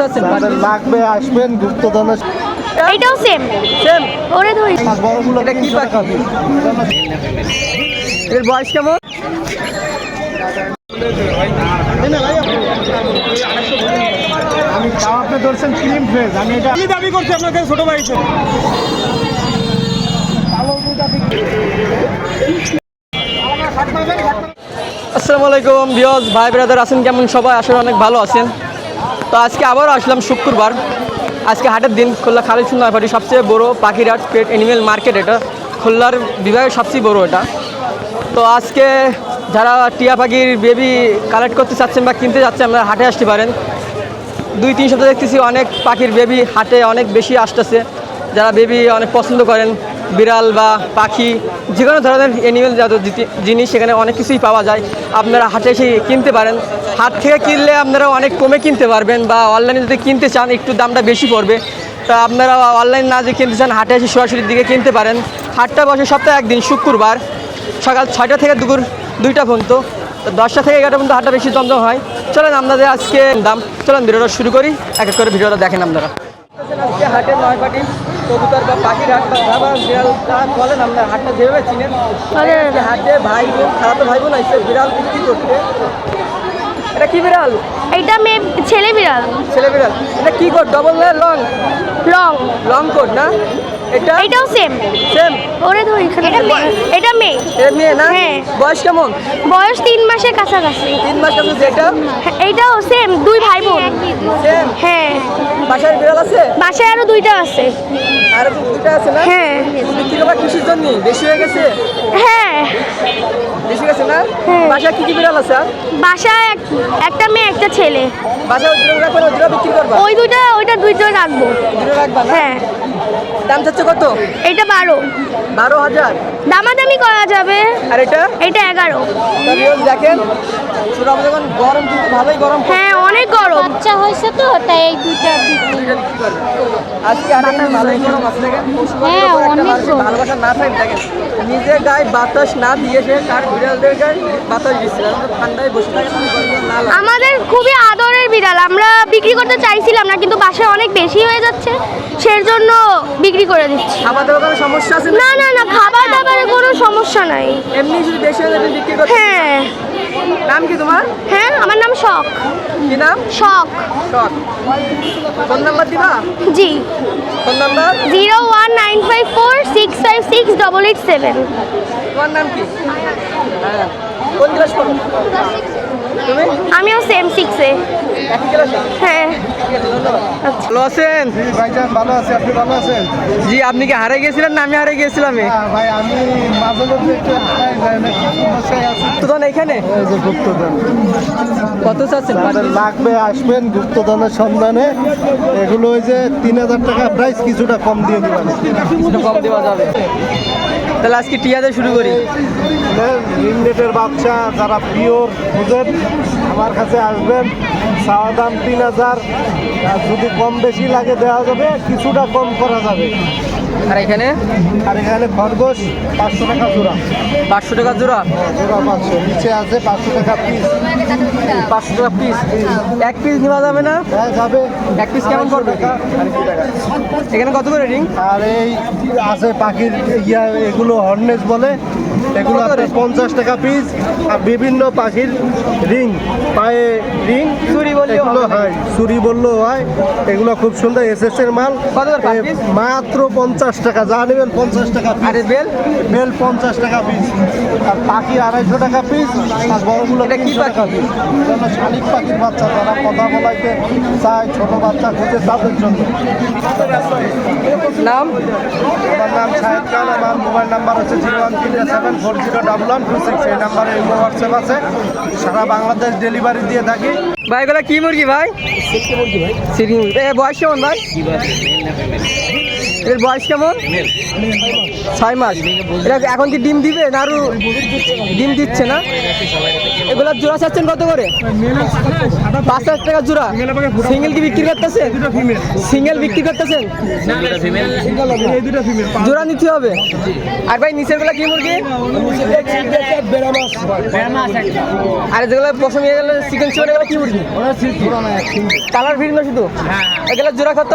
চাচ্ছেন? লাগবে আসবেন গুপ্তধনের। এটাও সেম সেম। ওরে ধরি বড়গুলো এটা কি পাখি? এর বয়স কেমন? আমি তাও আপনি ধরছেন ক্রিম ফ্রেজ, আমি এটা কি দাবি করছি আপনাকে ছোট ভাই হিসেবে? আসসালামু আলাইকুম ভিউয়ার্স, ভাই ব্রাদার আছেন কেমন সবাই? আসলে অনেক ভালো আছেন। তো আজকে আবারও আসলাম শুক্রবার। আজকে হাটের দিন, খুলনা খালিশপুর নয়পাটি সবচেয়ে বড় পাখির হাট, পেট অ্যানিমেল মার্কেট। এটা খুলনার বিভাগের সবচেয়ে বড় এটা। তো আজকে যারা টিয়া পাখির বেবি কালেক্ট করতে চাচ্ছেন বা কিনতে যাচ্ছেন, আপনারা হাটে আসতে পারেন। 2-3 সপ্তাহ দেখতেছি অনেক পাখির বেবি হাটে অনেক বেশি আসতেছে। যারা বেবি অনেক পছন্দ করেন, বিড়াল বা পাখি যে কোনো ধরনের অ্যানিমেল জাতীয় জিনিস সেখানে অনেক কিছুই পাওয়া যায়। আপনারা হাটে এসে কিনতে পারেন। হাট থেকে কিনলে আপনারা অনেক কমে কিনতে পারবেন, বা অনলাইনে যদি কিনতে চান একটু দামটা বেশি পড়বে। তা আপনারা অনলাইন না যে কিনতে চান, হাটে এসে সরাসরি দিকে কিনতে পারেন। হাটটা বসে সপ্তাহে একদিন, শুক্রবার সকাল 6টা থেকে দুপুর 2টা পর্যন্ত। 10টা থেকে 11টা পর্যন্ত হাটটা বেশি জমজম হয়। চলেন আপনাদের আজকে দাম, চলেন ভিডিওটা শুরু করি, এক এক করে ভিডিওটা দেখেন আপনারা। আজকে হাটের নয়পাটি কবুতর বা পাখির হাট বা ধাবা বিড়াল যা বলেন, আপনার হাটটা যেভাবে চিনেন। আজকে হাটে ভাই বোন, খালাতো ভাই বোন আসছে বিড়াল বিক্রি করতে। এটা কি বিড়াল? এইটা মেয়ে ছেলে বিড়াল ছেলে বিড়াল। এটা কি কোট? ডবল না লং? লং লং কোট না? এটাও সেম সেম। ওরে ধরি এখানে এটা মেয়ে এর মেয়ে না? হ্যাঁ। বয়স কেমন? বয়স 3 মাসের কাছাকাছি 3 মাস কাছে। যেটা হ্যাঁ, এইটাও সেম, 2 ভাই বোন। সেম। হ্যাঁ, বাসায় বিড়াল আছে? বাসায় আরো 2টা আছে। আর দুটো আছে না? হ্যাঁ বিক্রি করবা কিসের জন্য? বেশি হয়ে গেছে? হ্যাঁ, বেশি গেছে না? হ্যাঁ। বাসায় কি কি বিড়াল আছে? আর বাসায় একটা মেয়ে একটা ছেলে। বাসায় ওই রাখবেন, ওই বিক্রি করবা? ওইটা দুইটা রাখবো। দুটো রাখবা না? হ্যাঁ, দাম চাচ্ছে কত? এইটা 12। 12,000। দামাদামি করা যাবে। আর এটা? এটা 11। দেখেন ছোট যখন গরম, কিন্তু ভালোই গরম। হ্যাঁ, অনেক গরম। বাচ্চা হয়েছে তো তাই এই দুইটা আজকে আর একটা ভালোই গরম আছে দেখেন। হ্যাঁ, একটা অনেক মানুষের গরম। ভালোবাসা না থাকে দেখেন, নিজের গায়ে বাতাস না দিয়ে সে তার বিড়ালদের গায়ে বাতাস দিচ্ছে। ঠান্ডায় বসে থাকে না লাগে। আমাদের খুবই আদরের বিড়াল, আমরা বিক্রি করতে চাইছিলাম না, কিন্তু বাসায় অনেক বেশি হয়ে যাচ্ছে, সেই জন্য বিক্রি করে দিচ্ছি। খাবার দাবার কোনো সমস্যা আছে না না না, খাবার দাবারের কোনো সমস্যা নাই। এমনি শুধু দেশে বিক্রি করতে? হ্যাঁ নাম কি তোমার? হ্যাঁ, আমার নাম শখ। কি নাম? শখ। শখ। ফোন নাম্বার দিবা? জি, ফোন নাম্বার? 01954656887। তোমার নাম কি? হ্যাঁ। কোন ক্লাস পড়ো তুমি? আমিও সেম 6-এ। একই ক্লাসে? হ্যাঁ। ভালো আছেন? জি ভাইজান, ভালো আছি। আপনি ভালো আছেন? জি। আপনি কি হারিয়ে গেছিলেন না আমি হারিয়ে গেছিলাম? হ্যাঁ ভাই, আমি মাঝে মধ্যে একটু হারাই যায় না, কি সমস্যায় আছি। গুপ্তধন এখানে এই যে গুপ্তধন, কত চাচ্ছেন? যাদের লাগবে আসবেন গুপ্তধনের সন্ধানে। এগুলো ওই যে 3,000 টাকা প্রাইস, কিছুটা কম দিয়ে দিবেন। কিছুটা কম দেওয়া যাবে। তাহলে আজকে টিয়াতে শুরু করি। রিংনেটের বাচ্চা যারা পিওর খুঁজেন, আমার কাছে আসবেন। চাওয়া দাম 3,000, আর যদি কম বেশি লাগে দেওয়া যাবে, কিছুটা কম করা যাবে। আর এখানে আর এখানে খরগোশ 500 টাকা জোড়া। 500 টাকা জোড়া? জোড়া 500, নিচে আছে 500 টাকা পিস। 500 টাকা পিস? এক পিস নেওয়া যাবে না? হ্যাঁ যাবে। এক পিস কেমন পড়বে? 250 টাকা। এখানে কত করে রিং? আর এই আছে পাখির এগুলো হর্নেস বলে, এগুলো আপনার 50 টাকা পিস। আর বিভিন্ন পাখির রিং, পায়ে রিং, চুরি বললেও এগুলো হবে? হয়, চুরি বললেও হয়। এগুলো খুব সুন্দর এসএস এর মাল। কত করে per piece? মাত্র 50 টাকা, যা নেবেন 50 টাকা পিস। আরে বেল? বেল 50 টাকা পিস। আর পাখি 250 টাকা পিস। আর বড়গুলো এটা কি 300 টাকা পাখি? পিস। এটা শালিক পাখির বাচ্চা, যারা কথা বলাইতে চায়, ছোট বাচ্চা খুঁজে তাদের জন্য। নাম? আমার নাম শাহেদ খান। আমার মোবাইল নাম্বার হচ্ছে 01374011226। এই নাম্বারে হোয়াটসঅ্যাপ আছে। সারা বাংলাদেশ ডেলিভারি দিয়ে থাকি। ভাই এগুলো কি মুরগি ভাই? সিল্কি মুরগি ভাই। সিল্কি মুরগি। বয়স কেমন ভাই? এর বয়স কেমন? 6 মাস। এটা এখন কি ডিম দিবে না আরো ডিম দিচ্ছে না? এগুলো জোড়া চাচ্ছেন কত করে? 5,000 টাকা জোড়া। সিঙ্গেল কি বিক্রি করতেছেন? সিঙ্গেল বিক্রি করতেছেন? জোড়া নিতে হবে। আর ভাই নিচের গুলা কি মুরগি? আর যেগুলো পছন্দ হয়ে গেলে চিকেন চিকেন এগুলো কি মুরগি? কালার ভিন্ন শুধু। এগুলো জোড়া কত?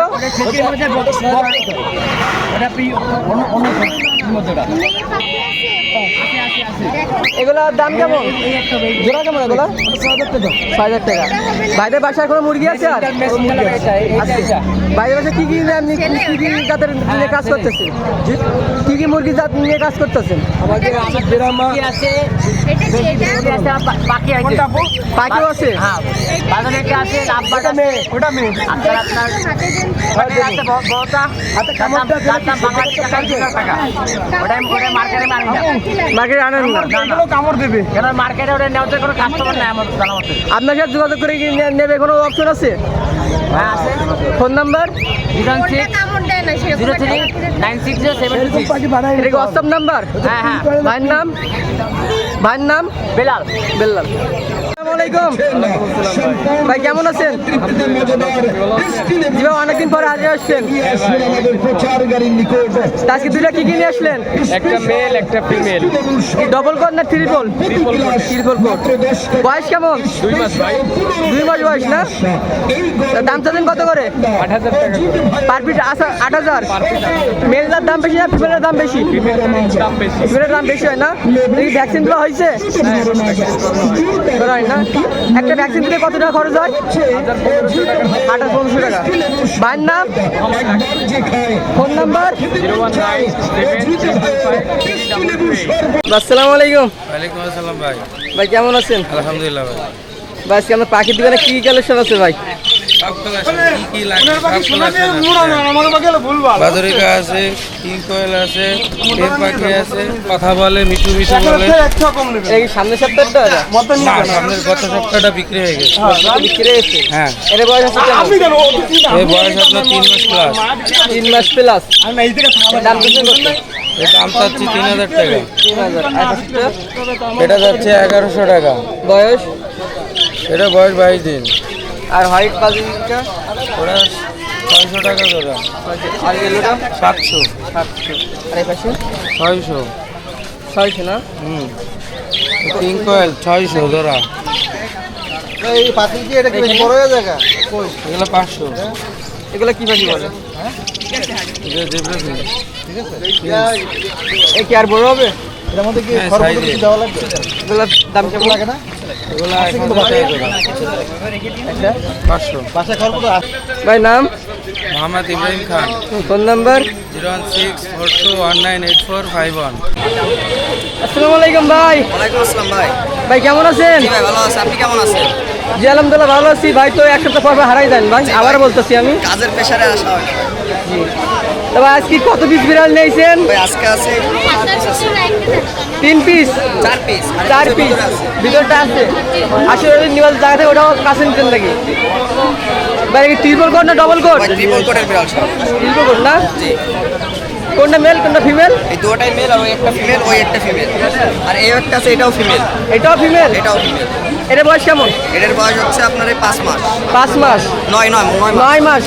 এগুলোর দাম কেমন? জোড়া কেমন এগুলো? 6,000 টাকা। বাইরের বাসায় কোনো মুরগি আছে? আর বাইরের বাসায় কি কি জাতের নিয়ে কাজ করতেছে? কি কি মুরগি জাত নিয়ে কাজ করতেছেন? পাখিও আছে। মার্কেটে আনেন না? আপনার সাথে যোগাযোগ করে কি নেবে কোনো অপশন আছে? Phone number? এটা কি হোয়াটসঅ্যাপ নাম্বার? ভাইয়ের নাম? ভাইয়ের নাম? বেলাল। বেলাল। আসসালামু আলাইকুম ভাই, কেমন আছেন? জি ভাই, অনেকদিন পরে আজ আসছেন। আজকে দুইটা কি কিনে আসলেন? একটা মেল একটা ফিমেল। ডবল কোট না ট্রিপল? Triple quote. বয়স কেমন? 2 মাস ভাই। 2 মাস বয়স না? দাম চাচ্ছেন কত করে? 8,000 টাকা। Per piece 8,000। মেলটার দাম বেশি না ফিমেলের দাম বেশি? দাম বেশি। ফিমেলের দাম বেশি হয় না? দেখি ভ্যাকসিন দেওয়া হয়েছে? হয় না? একটা ভ্যাকসিন দিতে কত টাকা খরচ হয়? 1,800-1,500 টাকা। ভাইয়ের নাম? Phone number? 0197755. আসসালামু আলাইকুম ওয়ালাইকুম আসসালাম ভাই। ভাই, কেমন আছেন? আলহামদুলিল্লাহ ভাই। ভাই আজকে আমার পাখির দোকানে কি কালেকশন আছে ভাই? সব কালেকশন কি লাগে সব কালেকশন বাদরিকা আছে, কিং কোয়েল আছে, টেপ পাখি আছে, কথা বলে, মিঠু মিঠু বলে। এই সামনের সপ্তাহটা না, সামনের গত সপ্তাহটা বিক্রি হয়ে গেছে। বিক্রি হয়ে গেছে? হ্যাঁ, এর বয়স আছে কেমন? এই বয়স আপনার 3 মাস প্লাস। 3 মাস প্লাস। দাম বেশি কত? এর দাম চাচ্ছি 3,000 টাকা। 3,000। এটা যাচ্ছে 1,100 টাকা। বয়স? এটা বয়স 22 দিন। আর হোয়াইট বাজিকা? ওরা 600 টাকা জোড়া। আর এলোটা? 700। 700। আর এই পাশে? 600। 600 না? কিং কোয়েল 600 জোড়া। এই পাখি কি এটা কি বড় হয়ে জায়গা? এগুলো 500। এগুলো কি পাখি বলে? এটা জেব্রা ফিশ। এই কি আর বড় হবে? এর মধ্যে কি হ্যাঁ, খরচ size কিছু এ। দেওয়া লাগবে? এগুলোর দাম কেমন লাগে না? এগুলো 1,000 টাকা জোড়া। একটা 500। বাসায় খরচ ভাই নাম? মোহাম্মদ ইব্রাহিম খান। Phone number? 01642198451। আসসালামু আলাইকুম ভাই। ওয়ালাইকুম আসসালাম ভাই। ভাই কেমন আছেন? জি ভাই, ভালো আছি। আপনি কেমন আছেন? জি আলহামদুলিল্লাহ ভালো আছি ভাই। তো এক সপ্তাহ পর হারাই দেন ভাই, আবার বলতেছি আমি। কাজের প্রেশারে আসা হয় না। তবে আজকে কত পিস বিড়াল নিয়েছেন? ভাই আজকে আছে 3 পিস? 4 পিস। 4 পিস ভিতরটা আছে। আসলে নিবাস জায়গাতে ওটাও কাছে নিতেন নাকি ভাই? ট্রিপল কোড না ডবল কোড? ভাই ট্রিপল কোটের বিড়াল সব। ট্রিপল কোড না? জি। কোনটা মেল কোনটা ফিমেল? এই দুটোটাই মেল, আর ওই একটা ফিমেল, ওই একটা ফিমেল। আর এই একটা আছে, এটাও ফিমেল, এটাও ফিমেল? এটাও ফিমেল। এটার বয়স কেমন? এটার বয়স হচ্ছে আপনার এই 5 মাস। 5 মাস? 9 মাস। 9 মাস।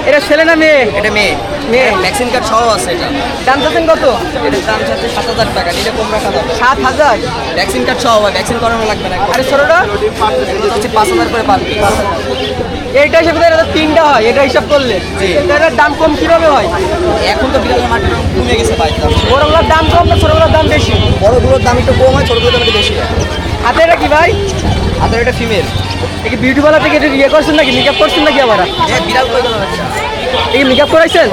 এটা ছেলে না মেয়ে? এটা মেয়ে। মেয়ে। ভ্যাকসিন কার্ড সহ আছে এটা। দাম চাচ্ছেন কত? এটার দাম চাচ্ছে 7,000 টাকা। নিলে কম রাখা যাবে। 7,000? ভ্যাকসিন কার্ড সহ হয়, ভ্যাকসিন করানো লাগবে না। আরে ছোটটা? এগুলো হচ্ছে 5,000 করে পার পিস। এইটা হিসাবে এটা 3টা হয়, এটা হিসাব করলে এটার দাম কম কিভাবে হয়? এখন তো বিড়ালের মার্কেট কমে গেছে ভাই দাম। বড়গুলোর দাম কম না ছোটগুলোর দাম বেশি? বড়গুলোর দাম একটু কম হয়, ছোটগুলোর দাম একটু বেশি হয়। হাতে এটা কি ভাই? আর এটা ফিমেল। এই বিউটি পার্লার থেকে এটা ইয়ে করছেন নাকি, মেকআপ করছেন নাকি আবার? বিড়াল কই গেল বাচ্চা? এই মেকআপ করাইছেন?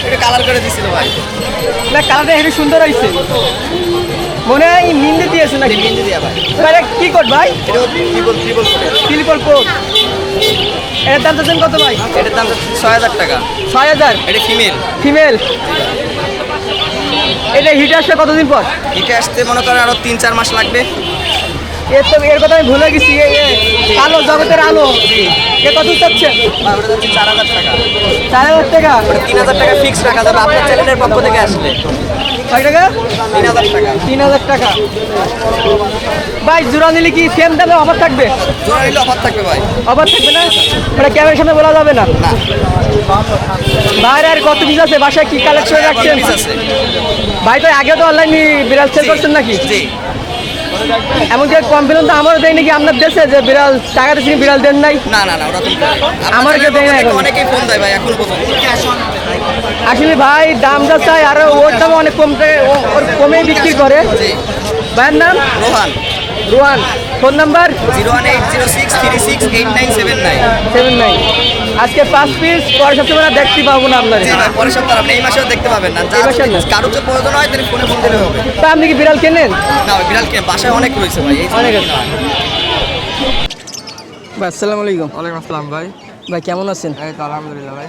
এটা কালার করে দিছিল ভাই। না, কালারটা হেবি সুন্দর হয়েছে। মনে হয় মিন্দি দিয়েছে নাকি? মেহেন্দি দিয়া ভাই। ভাই এটা কি কোড ভাই? এটা ট্রিপল কোটের। Triple code. এটার দাম চাচ্ছেন কত ভাই? এটার দাম 6,000 টাকা। 6,000? এটা ফিমেল। ফিমেল? এটা হিট আসবে কতদিন পর? এটা আসতে মনে করেন আরো 3-4 মাস লাগবে। এর কথা আমি ভুলে গেছি। কালো জগতের আলো এ কত চাচ্ছে? ভাই ওটা হচ্ছে 4000 টাকা। 4000 টাকা। 3000 টাকা ফিক্স রাখা যাবে আপনার চ্যানেলের পক্ষ থেকে আসলে। কয় টাকা? 3000 টাকা। 3000 টাকা। ভাই জোড়া নিলে কি সেম দামে অফার থাকবে? জোড়া নিলে অফার থাকবে ভাই। অফার থাকবে না? ওটা ক্যামেরার সামনে বলা যাবে না। না। ভাইয়ের আর কত পিস আছে? বাসায় কি কালেকশন রাখছেন? পিস আছে। ভাই তো আগে তো অনলাইনে বিড়াল সেল করছেন নাকি? জি। এমনকি কমপ্লেন তো আমারও দেয় নাকি আপনার দেশে যে বিড়াল টাকা দিচ্ছি বিড়াল দেন নাই? না না না ওরকম আমার কাছে দেয় না এখন। অনেকেই ফোন দেয় ভাই এখন পর্যন্ত। আসলে ভাই দাম যা চাই আর ওর দাম অনেক ওর কমেই বিক্রি করে। জি। ভাইয়ের নাম? রোহান। রোহান। Phone number? 01806368979। 79। আজকে 5 পিস পরের সপ্তাহে দেখতে পাবো না আপনার। জি ভাই পরের সপ্তাহে আপনি এই মাসেও দেখতে পাবেন না। এই মাসে না? কারো যদি প্রয়োজন হয় তাহলে ফোনে ফোন দিলে হবে। তা আপনি কি বিড়াল কেনেন? না ভাই বিড়াল কিনে বাসায় অনেক রয়েছে ভাই এই জন্য অনেক কিনা হয়। ভাই আসসালামু আলাইকুম। ওয়ালাইকুম আসসালাম ভাই। ভাই কেমন আছেন? এই তো আলহামদুলিল্লাহ ভাই।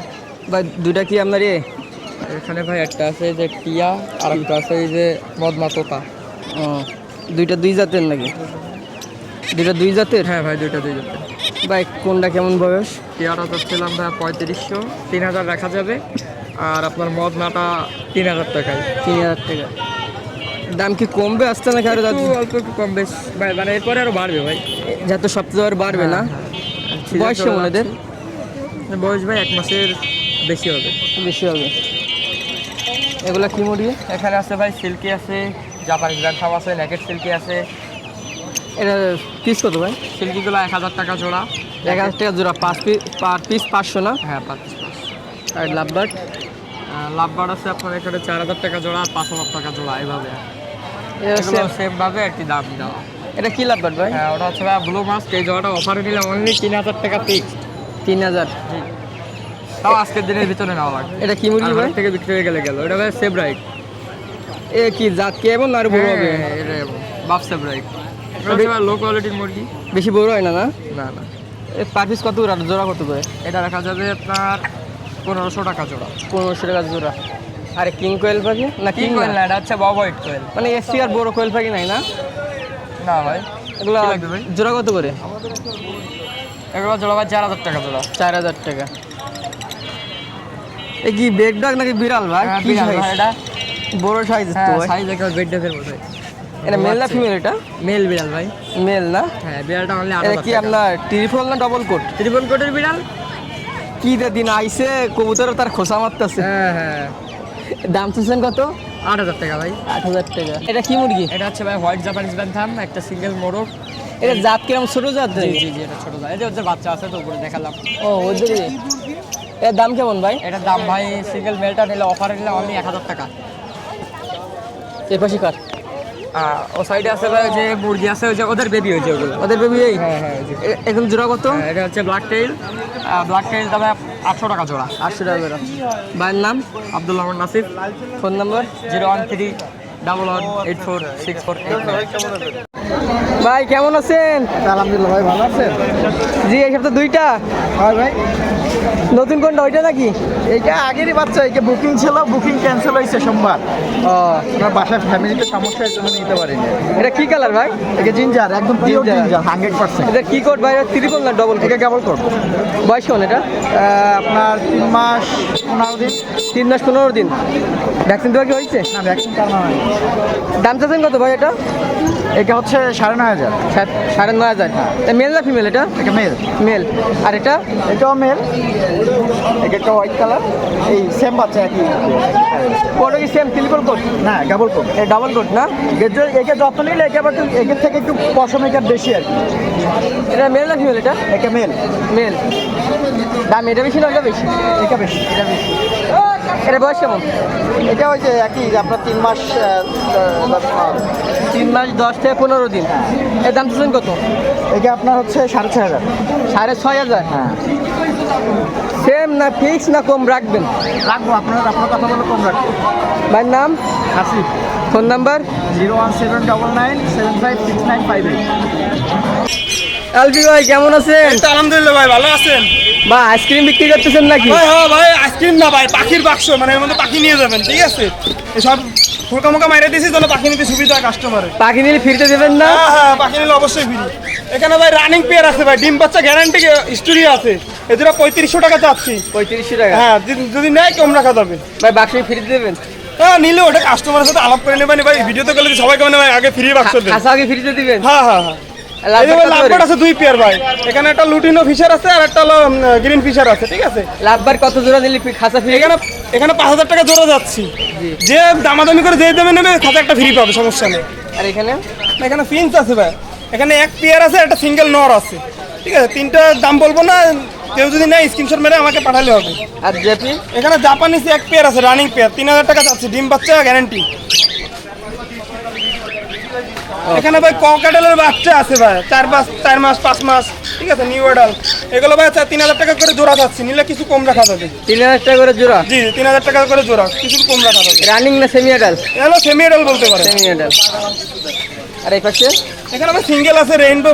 ভাই দুইটা কি আপনার এখানে ভাই একটা আছে যে টিয়া আর একটা আছে এই যে মদমা তোতা। ও দুইটা দুই জাতের নাকি? দুইটা দুই জাতের? হ্যাঁ ভাই দুইটা দুই জাতের। ভাই কোনটা কেমন বয়স? টিয়াটা চাচ্ছিলাম ভাই 3500, 3000 রাখা যাবে। আর আপনার মদমাটা 3000 টাকায়। 3000 টাকা। দাম কি কমবে আসতে নাকি আরো একটু অল্প একটু কম বেশ ভাই, মানে এরপরে আরো বাড়বে ভাই। যত সপ্তাহে আর বাড়বে না? বয়স কেমন এদের? বয়স ভাই 1 মাসের বেশি হবে। বেশি হবে। এগুলা কি মুরগি? এখানে আছে ভাই সিল্কি আছে, জাপানিজ ব্যাংকাম আছে, নেকেট সিল্কি আছে। এটা পিস কত ভাই? সিল্কিগুলো 1000 টাকা জোড়া। 1000 টাকা জোড়া। 5 পিস পার পিস 500 না? হ্যাঁ 5 আর লাভবার্ড? লাভবার আছে আপনার এখানে 4000 টাকা জোড়া আর 5000 টাকা জোড়া এইভাবে। এটা এগুলো সেম ভাবে আর কি দাম দেওয়া। এটা কি লাভবার্ড ভাই? হ্যাঁ ওটা হচ্ছে ভাই ব্লু মাস্ক। এই জোড়াটা অফারে নিলে অনলি 3000 টাকা ফিক্স। 3000। তাও আজকের দিনের ভিতরে নেওয়া লাগবে। এটা কি মুরগি ভাই? আর থেকে বিক্রি হয়ে গেল এটা ভাই সেভ রাইট। এ কি জাত কি এমন আর বড় হবে? এটা বাপ সেভ রাইট। এটা ভাই লো কোয়ালিটির মুরগি। বেশি বড় হয় না না? না না এ পার পিস কত করে? জোড়া কত করে? এটা রাখা যাবে আপনার 1500 টাকা জোড়া। 1500 টাকা জোড়া। আরে কিং কোয়েল পাখি না? কিং কোয়েল না, এটা হচ্ছে বব হোয়াইট কোয়েল। মানে এসি আর বড় কোয়েল পাখি নাই না? না ভাই এগুলো কি লাগবে ভাই? জোড়া কত করে? এগুলো জোড়া ভাই 4000 টাকা জোড়া। 4000 টাকা। এ কি বেড ডগ নাকি বিড়াল ভাই? হ্যাঁ, কি বিড়াল size? ভাই এটা। বড় সাইজ তো হ্যাঁ ভাই। সাইজ একটা বেড ডগের মতো। এটা মেল না ফিমেল? এটা মেল বিড়াল ভাই। মেল না? হ্যাঁ বিড়ালটা অনলি এটা 8000 কি টাকা। আপনার ট্রিপল না ডবল কোট? ত্রিভুবন কোটের বিড়াল। কি দিন আইছে কবুতর তার খোসা মারতেছে। হ্যাঁ হ্যাঁ দাম চাচ্ছেন কত? 8000 টাকা ভাই। 8000 টাকা। এটা কি মুরগি? এটা হচ্ছে ভাই হোয়াইট জাপানিজ ব্যাংকাম, একটা সিঙ্গেল মোরগ। এটা জাত কিরম? ছোট জাত জি নাকি? জি জি এটা ছোট ভাই। এই যে ওর যে বাচ্চা আছে তো উপরে দেখালাম। ও ওদের এর দাম কেমন ভাই? এটার দাম ভাই সিঙ্গেল মেলটা নিলে অফারে নিলে অনলি 1000 টাকা। এ পাশে কার? ও সাইডে আছে ভাই যে মুরগি আছে ওই যে ওদের বেবি হয়েছে ওগুলো। ওদের বেবি এই? হ্যাঁ হ্যাঁ ওই যে। এখন জোড়া কত? হ্যাঁ, এটা হচ্ছে ব্ল্যাক টেইল। ব্ল্যাক টেইল দামে 800 টাকা জোড়া। 800 টাকা জোড়া। ভাইয়ের নাম? আব্দুল রহমান নাসিফ। Phone number? 01311648489। ভাই কেমন আছেন? আলহামদুলিল্লাহ ভাই ভালো আছেন? জি এই সপ্তাহে দুইটা। হয় ভাই নতুন কোনটা ওইটা নাকি? এইটা আগেরই বাচ্চা, এইটা বুকিং ছিল, বুকিং ক্যান্সেল হয়েছে সোমবার। ও আপনার বাসায় ফ্যামিলিতে সমস্যা এর জন্য নিতে পারিনি। এটা কি কালার ভাই? এটা জিঞ্জার, একদম পিওর Ginger। জিঞ্জার 100%। এটা কি কোড ভাই? ট্রিপল না ডবল? এটা কেবল কোড। বয়স কেমন এটা? আপনার 3 মাস 15 দিন। 3 মাস 15 দিন। ভ্যাকসিন দেওয়া কি হয়েছে? না ভ্যাকসিন করানো হয়নি। দাম চাচ্ছেন কত ভাই এটা? এটা হচ্ছে 9500। 9500। মেল না ফিমেল এটা? এটা মেল। মেল। আর এটা? এটাও মেল। এটা একটা হোয়াইট কালার, এই সেম বাচ্চা একই। কোড কি সেম ট্রিপল কোড? না কেবল কোড। এ ডাবল কোড না? একে যত নিলে একে আবার একের থেকে একটু পশমেকার বেশি আর কি। এটা মেল না ফিমেল এটা? একে মেল। মেল। দাম এটা বেশি না ওটা বেশি? এটা বেশি। এটা বেশি। এটা বয়স কেমন? এটা ওই যে একই আপনার 3 মাস 3 মাস 10 থেকে 15 দিন। এর দাম চাচ্ছেন কত? এটা আপনার হচ্ছে 6500। 6500। হ্যাঁ সেম না ফিক্স না কম রাখবেন? রাখবো, আপনার কথা বলে কম রাখবো। ভাইয়ের নাম? আসিফ। Phone number? 017997568। আলফি ভাই কেমন আছেন? আলহামদুলিল্লাহ ভাই ভালো আছেন? বা আইসক্রিম বিক্রি করতেছেন নাকি? ভাই হ্যাঁ ভাই আইসক্রিম না ভাই পাখির বাক্স, মানে এর মধ্যে পাখি নিয়ে যাবেন, ঠিক আছে? এসব ফুলকা মুখা মাইরে দিয়েছি যেন পাখি নিতে সুবিধা হয় কাস্টমারের। পাখি নিলে ফিরতে দেবেন না? হ্যাঁ পাখি নিলে অবশ্যই ফ্রি। এখানে ভাই রানিং পেয়ার আছে ভাই, ডিম বাচ্চা গ্যারান্টি স্টোরি আছে, এদের 3500 টাকা চাচ্ছি। 3500 টাকা? হ্যাঁ যদি নেয় কম রাখা যাবে ভাই বাক্স ফিরতে দেবেন? হ্যাঁ নিলে ওটা কাস্টমারের সাথে আলাপ করে নেবেন ভাই, ভিডিওতে গেলে সবাইকে মানে ভাই আগে ফ্রি বাক্স দেন। খাসা আগে ফ্রিতে দিবেন? হ্যাঁ হ্যাঁ হ্যাঁ। এই যে লাভবার আছে 2 পেয়ার ভাই, এখানে একটা লুটিনো ফিশার আছে আর একটা হলো গ্রিন ফিশার আছে, ঠিক আছে? লাভবার কত জোড়া নিলে খাসা ফ্রি? এখানে 5000 টাকা জোড়া যাচ্ছি, যে দামাদামি করে যে দামে নেবে খাতা একটা ফ্রি পাবে, সমস্যা নেই। আর এখানে ফিন্স আছে ভাই, এখানে এক পেয়ার আছে, একটা সিঙ্গেল নর আছে, ঠিক আছে? তিনটা দাম বলবো না, কেউ যদি নেয় স্ক্রিনশট মেরে আমাকে পাঠালে হবে। আর জেপি? এখানে জাপানিজ এক পেয়ার আছে, রানিং পেয়ার, 3000 টাকা যাচ্ছে, ডিম বাচ্চা গ্যারান্টি। এখানে ভাই ককাটেলের বাচ্চা আছে ভাই, 4 মাস 5 মাস, ঠিক আছে? নিউ অ্যাডাল, এগুলো ভাই 3000 টাকা করে জোড়া যাচ্ছে, নিলে কিছু কম রাখা যাবে। 3000 টাকা করে জোড়া? জি 3000 টাকা করে জোড়া, কিছু কম রাখা যাবে। রানিং না সেমি অ্যাডাল? এগুলো সেমি অ্যাডাল বলতে পারে। Semi adult. আর এই পাশে এখানে আমার সিঙ্গেল আছে, রেইনবো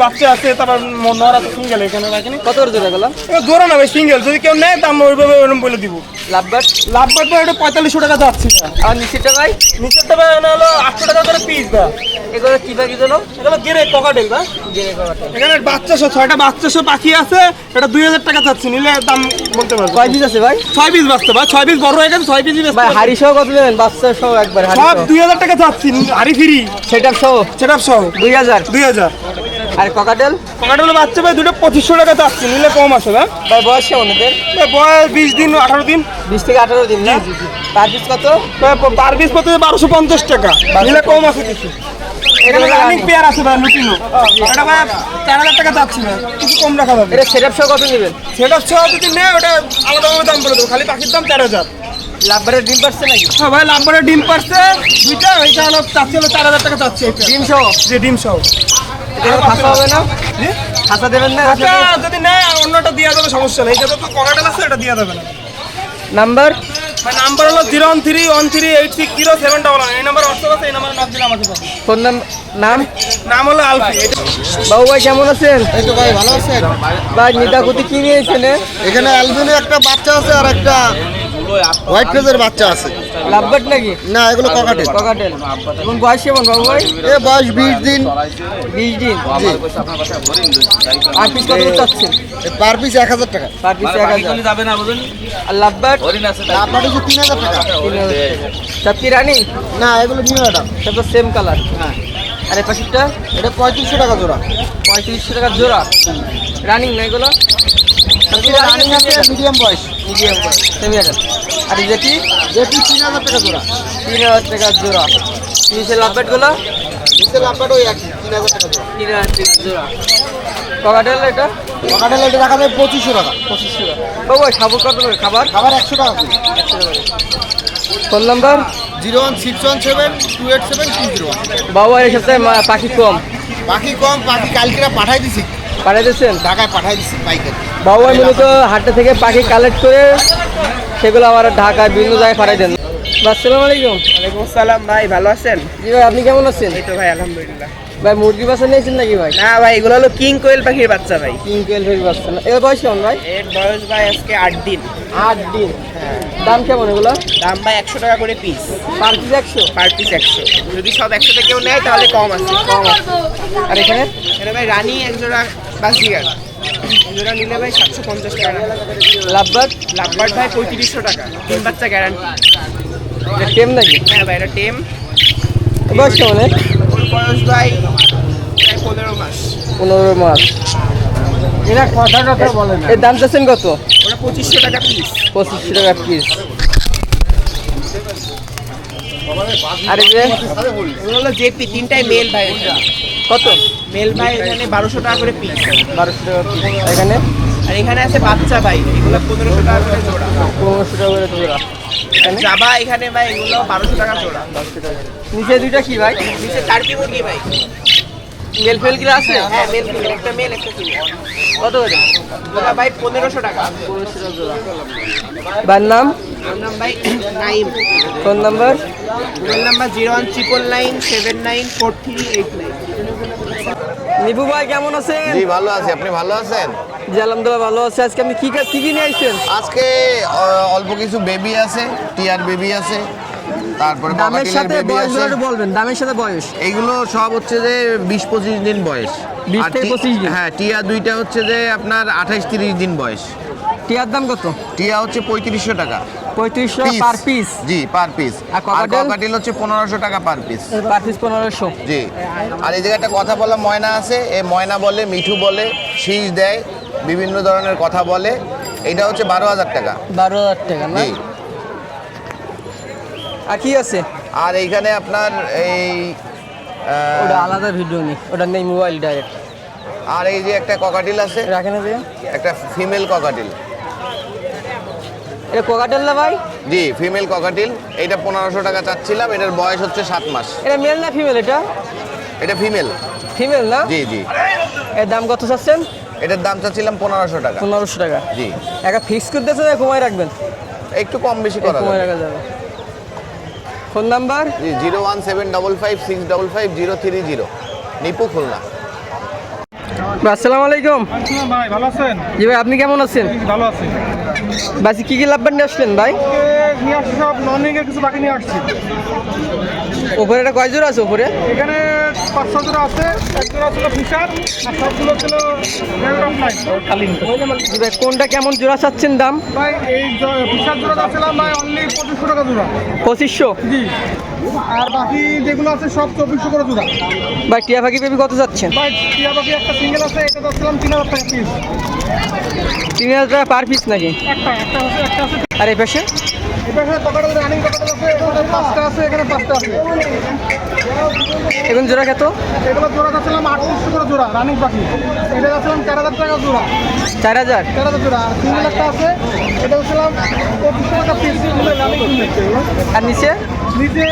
বাচ্চা আছে, তারপর নর আছে সিঙ্গেল। এখানে কত করে জোড়া গেল? জোড়া না ভাই, সিঙ্গেল, যদি কেউ নেয় দাম ওইভাবে ওরকম বলে দিব। লাভবাট? লাভবাট ভাই এটা 4500 টাকা যাচ্ছে। আর নিচেরটা ভাই? নিচেরটা ভাই হলো 800 টাকা করে পিস ভাই। এগুলো কি পাখি দিল? এগুলো গেরে ককাটেল ভাই, গেরে ককাটেল। এখানে বাচ্চা সহ 6টা বাচ্চা সহ পাখি আছে, এটা 2000 টাকা যাচ্ছে, নিলে দাম বলতে পারবো। কয় পিস আছে ভাই? 6 পিস বাচ্চা ভাই, 6 পিস বড় হয়ে গেছে, 6 পিসই ভাই হাড়ি সহ কত দেবেন? বাচ্চা সহ একবার হাড়ি সব সহ? 2000 টাকা যাচ্ছে, হাড়ি ফ্রি, সেটআপ সহ সেটআপ সহ 2000। 2000। আর ককাটেল? ককাটেল বাচ্চা ভাই দুটো 2500 টাকা যাচ্ছে, নিলে কম আছে না ভাই বয়স কেমন ওদের? ভাই বয়স 20 দিন 18 দিন। 20 থেকে 18 দিন না? পার পিস কত? পার পিস পড়তে 1250 টাকা, নিলে কম আছে কিছু। এখানে রানিং পেয়ার আছে ভাই, লুটিনো, এটা ভাই 4000 টাকা যাচ্ছে না, কিছু কম রাখা যাবে। এটা সেটআপ সহ কত নেবেন? সেটা সহ যদি নেয় ওটা আলাদাভাবে দাম বলে দেবো, খালি পাখির দাম 4000। লাভবারের ডিম পারছে নাকি? হ্যাঁ ভাই লাম্বারের ডিম পারছে দুইটা, ওইটা হলো চাচ্ছি হলো 4000 টাকা চাচ্ছে। ডিম সহ? যে ডিম সহ। এটা খাসা হবে না? খাসা দেবেন না? আচ্ছা যদি নেয় অন্যটা দিয়ে দেবে, সমস্যা নেই, এটা তো ককাটেল আছে, এটা দিয়ে দেবে না। নাম্বার? ভাই নাম্বার হলো 01313860799, এই নাম্বার হোয়াটসঅ্যাপ আছে, এই নাম্বারে নক দিলে আমাকে পাবে। ফোন নাম? নাম হলো আলফি। বাবু ভাই কেমন আছেন? এই তো ভাই ভালো আছেন? ভাই নিদাকুতি কি নিয়েছেন? এখানে অ্যালবিনো একটা বাচ্চা আছে আর একটা হোয়াইট ফেজের বাচ্চা আছে। লাভবাট নাকি? না এগুলো ককাটেল। ককাটেল। এবং বয়স কেমন বাবু ভাই? এ বয়স 20 দিন। 20 দিন? জি। আর পিস কত চাচ্ছেন? পার পিস 1000 টাকা। পার পিস 1000 যাবে না বুঝুন। আর লাভবাট? আপনার হচ্ছে 3000 টাকা। 3000 টাকা। সব কি রানিং? না এগুলো নিউ অ্যাডাল। সব তো সেম কালার। হ্যাঁ। আর এই পাশেরটা? এটা 3500 টাকা জোড়া। 3500 টাকা জোড়া। রানিং না এগুলো? সব কি রানিং আছে, মিডিয়াম বয়স। Medium semi adult. আর যেটি? যেটি 3000 টাকা জোড়া। 3000 টাকা জোড়া। নিচে লাভবাটগুলো? নিচের আপনারও একই 3000 টাকা জোড়া। 3000 টাকা জোড়া। ককাটেল এটা? ককাটেল এটা রাখা যাবে 2500 টাকা। 2500 টাকা। বাবু ভাই খাবার কত করে? খাবার খাবার 100 টাকা করে। 100 টাকা। Phone number? 01617287201। বাবু এই সপ্তাহে পাখি কম? বাকি কম, বাকি কালকে পাঠাই দিছি, পাঠিয়ে দিচ্ছেন? ঢাকায় পাঠাই দিছি পাইকারি। বাবু ভাই মূলত হাটটা থেকে পাখি কালেক্ট করে সেগুলো আবার ঢাকায় বিভিন্ন জায়গায় পাঠিয়ে দেন। আসসালামু আলাইকুম। ওয়ালাইকুম আসসালাম ভাই, ভালো আছেন? জি ভাই আপনি কেমন আছেন? এই তো ভাই আলহামদুলিল্লাহ। ভাই মুরগি বাচ্চা নিয়েছেন নাকি ভাই? না ভাই এগুলো হলো কিং কোয়েল পাখির বাচ্চা ভাই। কিং কোয়েল পাখির বাচ্চা না? এর বয়স কেমন ভাই? এর বয়স ভাই আজকে 8 দিন। 8 দিন। দাম কেমন এগুলো? দাম ভাই 100 টাকা করে piece, per piece 100? Per piece 100। যদি সব 100 থেকে কেউ নেয় তাহলে কম আছে। কম আছে। আর এখানে? এটা ভাই রানী এক জোড়া বাসিগার, এই জোড়া নিলে ভাই 750 টাকা। লাভবাট? লাভবার্ড ভাই 3500 টাকা, তিন বাচ্চা গ্যারান্টি। এটা টেম নাকি? হ্যাঁ ভাই এটা টেম। বয়স কেমন? ওর বয়স ভাই প্রায় 15 মাস। 15 মাস। এরা কথা বলে না। এর দাম চাচ্ছেন কত? ওটা 2500 টাকা পিস। 2500 টাকা পিস। আর এই যে এগুলো হলো জেপি, তিনটাই মেল ভাই। এটা কত? মেল ভাই এখানে 1200 টাকা করে পিস। 1200 টাকা পিস। এখানে? আর এখানে আছে বাচ্চা ভাই, এগুলো 1500 টাকা করে জোড়া। 1500 টাকা করে জোড়া। আর জাবা এখানে ভাই এগুলো 1200 টাকা জোড়া। নিচে দুইটা কি ভাই? নিচে টার্কি মুরগি ভাই। মেল ফেল কি আছে? হ্যাঁ মেল ফিমেল, একটা মেল একটা ফিমেল। কত করে? ওটা ভাই 1500 টাকা। 1500 টাকা জোড়া। বার নাম? ওর নাম ভাই Naim. Phone number? Mobile number 01999794389। Nipu ভাই কেমন আছেন? জি ভালো আছি, আপনি ভালো আছেন? জি আলহামদুলিল্লাহ ভালো আছে। আজকে আপনি কি নিয়ে আসছেন? আজকে অল্প কিছু বেবি আছে, টিয়ার বেবি আছে, তারপরে দামের cockatiel সাথে baby বয়সগুলো আছে। একটু বলবেন, দামের সাথে বয়স। এইগুলো সব হচ্ছে যে 20-25 দিন বয়স। 20 আর থেকে 25 দিন। হ্যাঁ, টিয়া দুইটা হচ্ছে যে আপনার 28-30 দিন বয়স। টিয়ার দাম কত? টিয়া হচ্ছে 3500 টাকা 3500 টাকা পার পিস। জি, পার পিস। আর আর cockatiel? ককাটেল হচ্ছে 1500 টাকা পার পিস। Per piece 1500। জি। আর এই জায়গায় একটা কথা বলা ময়না আছে, এই ময়না বলে, মিঠু বলে, শীষ দেয়, বিভিন্ন ধরনের কথা বলে। এটা হচ্ছে 12,000 টাকা। 12,000 টাকা না? জি। আর কি আছে? আর এইখানে আপনার এই ওটা আলাদা ভিডিও নেই, ওটা নেই, মোবাইল ডাইরেক্ট আর এই যে একটা ককাটিল আছে, রাখেন। যে একটা ফিমেল ককাটিল। এটা কোকাটেল না ভাই? জি, ফিমেল ককাটিল। এটা 1500 টাকা চাচ্ছিলাম। এটার বয়স হচ্ছে 7 মাস। এটা মেল না ফিমেল? এটা এটা ফিমেল। ফিমেল না? জি জি। এর দাম কত চাচ্ছেন? এটার দাম চাচ্ছিলাম 1500 টাকা। 1500 টাকা। জি। একটা ফিক্স করতেছে না কমায় রাখবেন? একটু কম বেশি করা কমায় যাবে। রাখা যাবে। Phone number? জি, 01755603030। নিপু, খুলনা। আসসালামু আলাইকুম। ভাই ভালো আছেন? জি ভাই, আপনি কেমন আছেন? ভালো আছি। বাসি কি কি লাভবান নিয়ে আসলেন ভাই? নিয়ে আসছি সব ননিং এর কিছু বাকি নিয়ে আসছি। ওপরে এটা কয় জোড়া আছে ওপরে? এখানে 5-6 জোড়া আছে, এক জোড়া ছিল ফিশার আর সবগুলো ছিল রেড লাইন কালিং। জি ভাই, কোনটা কেমন জোড়া চাচ্ছেন দাম? ভাই এই ফিশার জোড়া যাচ্ছিলাম ভাই অনলি 2500 টাকা জোড়া। 2500? জি। আর বাকি যেগুলো আছে সব 2400 করে জোড়া। ভাই টিয়া পাখি বেবি কত যাচ্ছেন? ভাই টিয়া পাখি একটা সিঙ্গেল আছে, এটা যাচ্ছিলাম 3000 টাকা পিস। 3000 টাকা পার পিস নাকি? একটা আছে। আর এই পাশে? এখানে পকেটে রানিং পকেটে আছে, এখানে 5টা আছে, এখানে 5টা আছে। এখন জোড়া কত? এগুলো জোড়া যাচ্ছিলাম 3800 করে জোড়া রানিং পাখি। এটা যাচ্ছিলাম 4000 টাকা জোড়া। 4000? 4000 জোড়া। আর সিঙ্গেল একটা আছে, এটা যাচ্ছিলাম 2500 টাকা পিস। রানিং আর নিচে? নিচে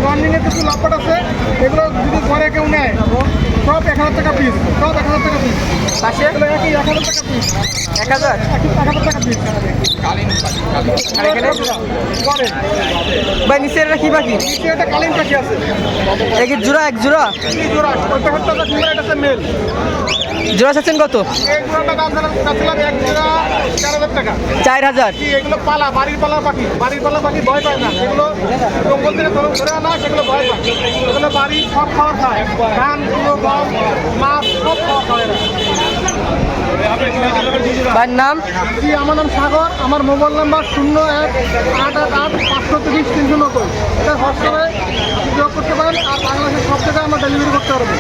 রানিং এর কিছু লাভবাট আছে, এগুলো যদি ঘরে কেউ নেয় সব 1000 টাকা পিস। সব 1000 টাকা পিস। পাশে? এগুলো একই 1000 টাকা পিস। 1000? 1000 টাকা পিস। আর এখানে? ঘরে ভাই নিচে এটা কি পাখি? নিচে একটা কালিম পাখি আছে। এক জোড়া? এক জোড়া? এই জোড়া ওই প্যাকেটটা আছে, ফিমেল, এটা আছে মেল। জোড়া চাচ্ছেন কত? এই জোড়াটা দাম যাচ্ছিলাম এক জোড়া 4000 টাকা। 4000? কি এগুলো পালা, বাড়ির পালা পাখি। বাড়ির পালা পাখি ভয় পায় না, এগুলো জঙ্গল থেকে ধরে আনা, সেগুলো ভয় পায়। এগুলো বাড়ি সব খাবার খায়, ধান, গুঁড়ো, গম, মাছ সব খাওয়া খায় এরা। ভাইয়ের নাম? জি, আমার নাম সাগর। আমার মোবাইল নাম্বার 01888530-390। এটা হোয়াটসঅ্যাপে যোগ করতে পারেন। আর বাংলাদেশের সব জায়গায় আমরা ডেলিভারি করতে পারবো।